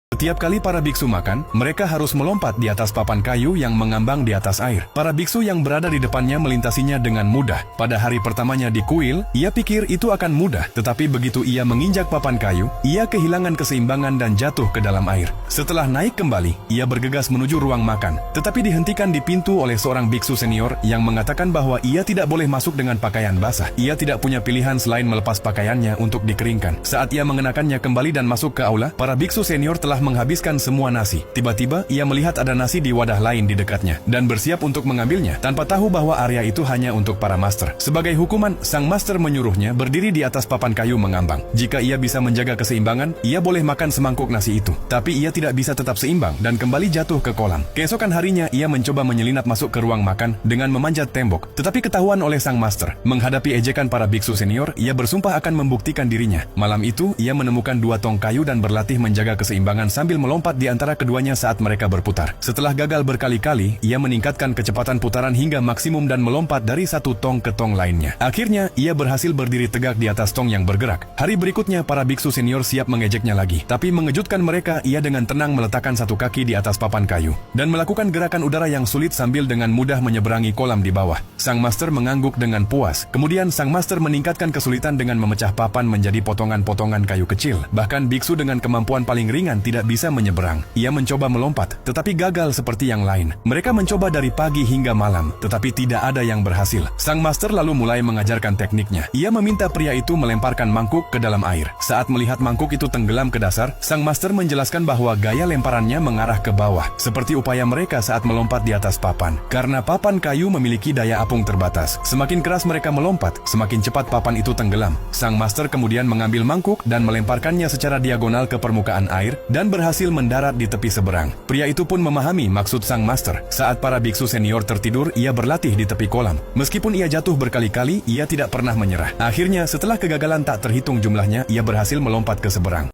Setiap kali para biksu makan, mereka harus melompat di atas papan kayu yang mengambang di atas air. Para biksu yang berada di depannya melintasinya dengan mudah. Pada hari pertamanya di kuil, ia pikir itu akan mudah, tetapi begitu ia menginjak papan kayu, ia kehilangan keseimbangan dan jatuh ke dalam air. Setelah naik kembali, ia bergegas menuju ruang makan, tetapi dihentikan di pintu oleh seorang biksu senior yang mengatakan bahwa ia tidak boleh masuk dengan pakaian basah. Ia tidak punya pilihan selain melepas pakaiannya untuk dikeringkan. Saat ia mengenakannya kembali dan masuk ke aula, para biksu senior telah menghabiskan semua nasi. Tiba-tiba, ia melihat ada nasi di wadah lain di dekatnya, dan bersiap untuk mengambilnya, tanpa tahu bahwa area itu hanya untuk para master. Sebagai hukuman, sang master menyuruhnya berdiri di atas papan kayu mengambang. Jika ia bisa menjaga keseimbangan, ia boleh makan semangkuk nasi itu. Tapi ia tidak bisa tetap seimbang, dan kembali jatuh ke kolam. Keesokan harinya, ia mencoba menyelinap masuk ke ruang makan dengan memanjat tembok. Tetapi ketahuan oleh sang master. Menghadapi ejekan para biksu senior, ia bersumpah akan membuktikan dirinya. Malam itu, ia menemukan 2 tong kayu dan berlatih menjaga keseimbangan sambil melompat di antara keduanya saat mereka berputar. Setelah gagal berkali-kali, ia meningkatkan kecepatan putaran hingga maksimum dan melompat dari satu tong ke tong lainnya. Akhirnya, ia berhasil berdiri tegak di atas tong yang bergerak. Hari berikutnya, para biksu senior siap mengejeknya lagi. Tapi mengejutkan mereka, ia dengan tenang meletakkan satu kaki di atas papan kayu dan melakukan gerakan udara yang sulit sambil dengan mudah menyeberangi kolam di bawah. Sang master mengangguk dengan puas. Kemudian, sang master meningkatkan kesulitan dengan memecah papan menjadi potongan-potongan kayu kecil. Bahkan biksu dengan kemampuan paling ringan tidak bisa menyeberang. Ia mencoba melompat, tetapi gagal seperti yang lain. Mereka mencoba dari pagi hingga malam, tetapi tidak ada yang berhasil. Sang master lalu mulai mengajarkan tekniknya. Ia meminta pria itu melemparkan mangkuk ke dalam air. Saat melihat mangkuk itu tenggelam ke dasar, sang master menjelaskan bahwa gaya lemparannya mengarah ke bawah, seperti upaya mereka saat melompat di atas papan. Karena papan kayu memiliki daya apung terbatas, semakin keras mereka melompat, semakin cepat papan itu tenggelam. Sang master kemudian mengambil mangkuk dan melemparkannya secara diagonal ke permukaan air, dan berhasil mendarat di tepi seberang. Pria itu pun memahami maksud sang master. Saat para biksu senior tertidur, ia berlatih di tepi kolam. Meskipun ia jatuh berkali-kali, ia tidak pernah menyerah. Akhirnya, setelah kegagalan tak terhitung jumlahnya, ia berhasil melompat ke seberang.